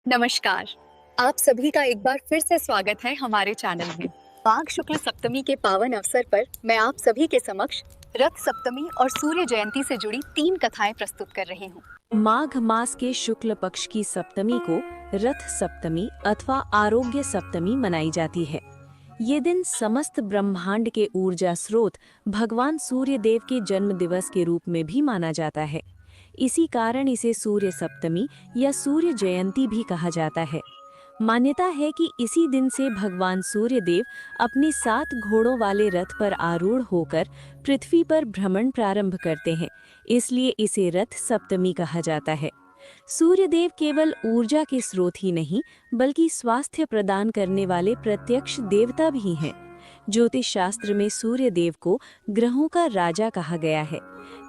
नमस्कार। आप सभी का एक बार फिर से स्वागत है हमारे चैनल में। माघ शुक्ल सप्तमी के पावन अवसर पर मैं आप सभी के समक्ष रथ सप्तमी और सूर्य जयंती से जुड़ी 3 कथाएं प्रस्तुत कर रही हूँ। माघ मास के शुक्ल पक्ष की सप्तमी को रथ सप्तमी अथवा आरोग्य सप्तमी मनाई जाती है। ये दिन समस्त ब्रह्मांड के ऊर्जा स्रोत भगवान सूर्य देव के जन्म दिवस के रूप में भी माना जाता है। इसी कारण इसे सूर्य सप्तमी या सूर्य जयंती भी कहा जाता है। मान्यता है कि इसी दिन से भगवान सूर्य देव अपनी 7 घोड़ों वाले रथ पर आरूढ़ होकर पृथ्वी पर भ्रमण प्रारंभ करते हैं, इसलिए इसे रथ सप्तमी कहा जाता है। सूर्य देव केवल ऊर्जा के स्रोत ही नहीं, बल्कि स्वास्थ्य प्रदान करने वाले प्रत्यक्ष देवता भी हैं। ज्योतिष शास्त्र में सूर्य देव को ग्रहों का राजा कहा गया है।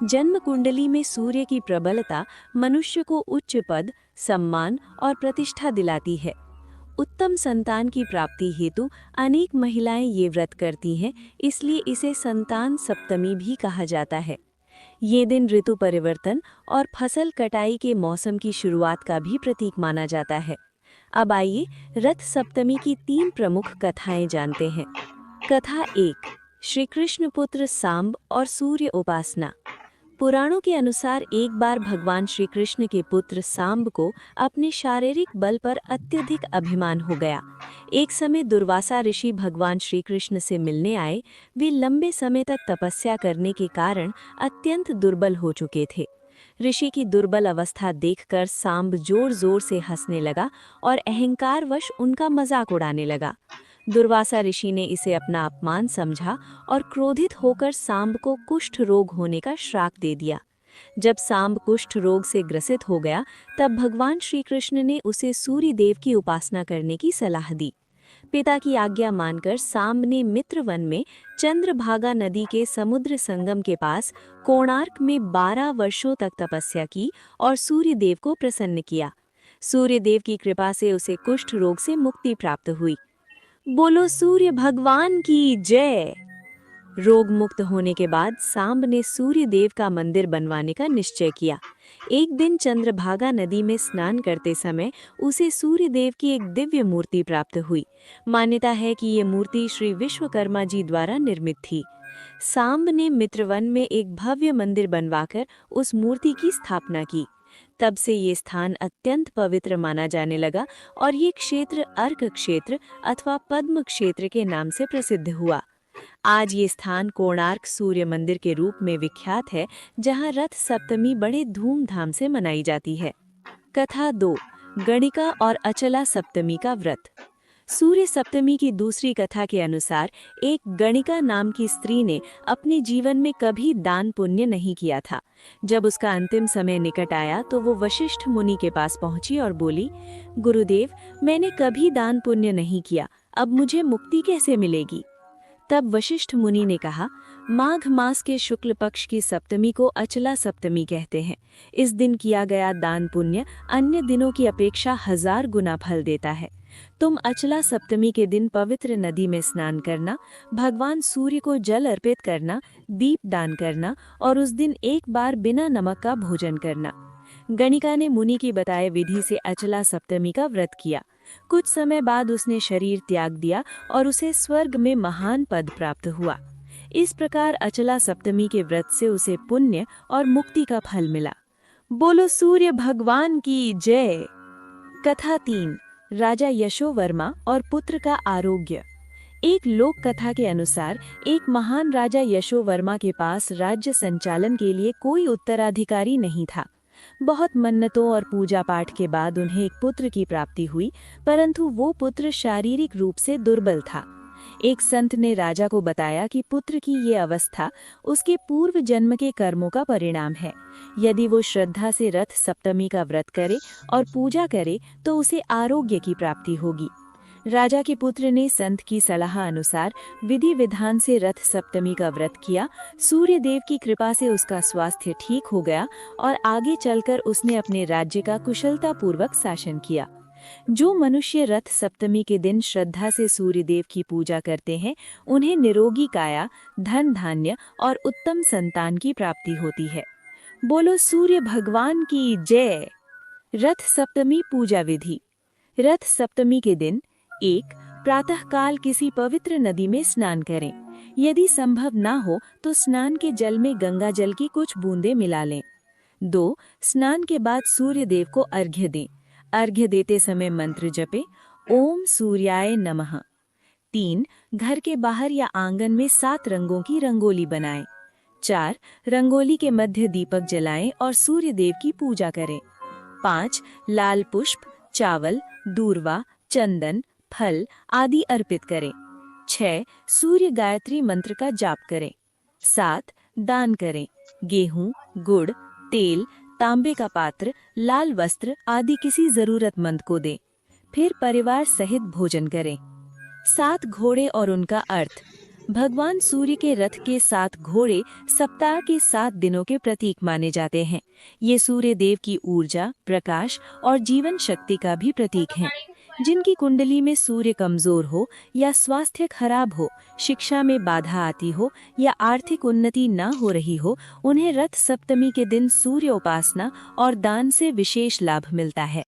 जन्म कुंडली में सूर्य की प्रबलता मनुष्य को उच्च पद, सम्मान और प्रतिष्ठा दिलाती है। उत्तम संतान की प्राप्ति हेतु अनेक महिलाएं ये व्रत करती हैं, इसलिए इसे संतान सप्तमी भी कहा जाता है। ये दिन ऋतु परिवर्तन और फसल कटाई के मौसम की शुरुआत का भी प्रतीक माना जाता है। अब आइए रथ सप्तमी की 3 प्रमुख कथाएं जानते हैं। कथा 1, श्री कृष्ण पुत्र सांब और सूर्य उपासना। पुराणों के अनुसार एक बार भगवान श्री कृष्ण के पुत्र सांब को अपने शारीरिक बल पर अत्यधिक अभिमान हो गया। एक समय दुर्वासा ऋषि भगवान श्री कृष्ण से मिलने आए। वे लंबे समय तक तपस्या करने के कारण अत्यंत दुर्बल हो चुके थे। ऋषि की दुर्बल अवस्था देखकर सांब जोर जोर से हंसने लगा और अहंकारवश उनका मजाक उड़ाने लगा। दुर्वासा ऋषि ने इसे अपना अपमान समझा और क्रोधित होकर सांब को कुष्ठ रोग होने का श्राप दे दिया। जब सांब कुष्ठ रोग से ग्रसित हो गया, तब भगवान श्री कृष्ण ने उसे सूर्य देव की उपासना करने की सलाह दी। पिता की आज्ञा मानकर सांब ने मित्रवन में चंद्रभागा नदी के समुद्र संगम के पास कोणार्क में 12 वर्षों तक तपस्या की और सूर्य देव को प्रसन्न किया। सूर्य देव की कृपा से उसे कुष्ठ रोग से मुक्ति प्राप्त हुई। बोलो सूर्य भगवान की जय। रोग मुक्त होने के बाद सांब ने सूर्य देव का मंदिर बनवाने का निश्चय किया। एक दिन चंद्रभागा नदी में स्नान करते समय उसे सूर्य देव की एक दिव्य मूर्ति प्राप्त हुई। मान्यता है कि ये मूर्ति श्री विश्वकर्मा जी द्वारा निर्मित थी। सांब ने मित्रवन में एक भव्य मंदिर बनवाकर उस मूर्ति की स्थापना की। तब से ये स्थान अत्यंत पवित्र माना जाने लगा और ये क्षेत्र अर्क क्षेत्र अथवा पद्म क्षेत्र के नाम से प्रसिद्ध हुआ। आज ये स्थान कोणार्क सूर्य मंदिर के रूप में विख्यात है, जहां रथ सप्तमी बड़े धूमधाम से मनाई जाती है। कथा 2, गणिका और अचला सप्तमी का व्रत। सूर्य सप्तमी की दूसरी कथा के अनुसार एक गणिका नाम की स्त्री ने अपने जीवन में कभी दान पुण्य नहीं किया था। जब उसका अंतिम समय निकट आया तो वो वशिष्ठ मुनि के पास पहुंची और बोली, गुरुदेव, मैंने कभी दान पुण्य नहीं किया, अब मुझे मुक्ति कैसे मिलेगी? तब वशिष्ठ मुनि ने कहा, माघ मास के शुक्ल पक्ष की सप्तमी को अचला सप्तमी कहते हैं। इस दिन किया गया दान पुण्य अन्य दिनों की अपेक्षा 1000 गुना फल देता है। तुम अचला सप्तमी के दिन पवित्र नदी में स्नान करना, भगवान सूर्य को जल अर्पित करना, दीप दान करना और उस दिन एक बार बिना नमक का भोजन करना। गणिका ने मुनि की बताए विधि से अचला सप्तमी का व्रत किया। कुछ समय बाद उसने शरीर त्याग दिया और उसे स्वर्ग में महान पद प्राप्त हुआ। इस प्रकार अचला सप्तमी के व्रत से उसे पुण्य और मुक्ति का फल मिला। बोलो सूर्य भगवान की जय। कथा 3, राजा यशोवर्मा और पुत्र का आरोग्य। एक लोक कथा के अनुसार एक महान राजा यशोवर्मा के पास राज्य संचालन के लिए कोई उत्तराधिकारी नहीं था। बहुत मन्नतों और पूजा पाठ के बाद उन्हें एक पुत्र की प्राप्ति हुई, परंतु वो पुत्र शारीरिक रूप से दुर्बल था। एक संत ने राजा को बताया कि पुत्र की ये अवस्था उसके पूर्व जन्म के कर्मों का परिणाम है। यदि वो श्रद्धा से रथ सप्तमी का व्रत करे और पूजा करे तो उसे आरोग्य की प्राप्ति होगी। राजा के पुत्र ने संत की सलाह अनुसार विधि विधान से रथ सप्तमी का व्रत किया। सूर्य देव की कृपा से उसका स्वास्थ्य ठीक हो गया और आगे चलकर उसने अपने राज्य का कुशलतापूर्वक शासन किया। जो मनुष्य रथ सप्तमी के दिन श्रद्धा से सूर्य देव की पूजा करते हैं, उन्हें निरोगी काया, धन धान्य और उत्तम संतान की प्राप्ति होती है। बोलो सूर्य भगवान की जय। रथ सप्तमी पूजा विधि। रथ सप्तमी के दिन 1. प्रातःकाल किसी पवित्र नदी में स्नान करें। यदि संभव ना हो तो स्नान के जल में गंगा जल की कुछ बूंदें मिला लें। 2. स्नान के बाद सूर्य देव को अर्घ्य दें। अर्घ्य देते समय मंत्र जपे, ओम सूर्याय नमः। 3. घर के बाहर या आंगन में 7 रंगों की रंगोली बनाएं। 4. रंगोली के मध्य दीपक जलाएं और सूर्य देव की पूजा करें। 5. लाल पुष्प, चावल, दूर्वा, चंदन, फल आदि अर्पित करें। 6. सूर्य गायत्री मंत्र का जाप करें। 7. दान करें। गेहूं, गुड़, तेल, तांबे का पात्र, लाल वस्त्र आदि किसी जरूरतमंद को दें। फिर परिवार सहित भोजन करें। 7 घोड़े और उनका अर्थ। भगवान सूर्य के रथ के 7 घोड़े सप्ताह के 7 दिनों के प्रतीक माने जाते हैं। ये सूर्य देव की ऊर्जा, प्रकाश और जीवन शक्ति का भी प्रतीक हैं। जिनकी कुंडली में सूर्य कमजोर हो या स्वास्थ्य खराब हो, शिक्षा में बाधा आती हो या आर्थिक उन्नति न हो रही हो, उन्हें रथ सप्तमी के दिन सूर्य उपासना और दान से विशेष लाभ मिलता है।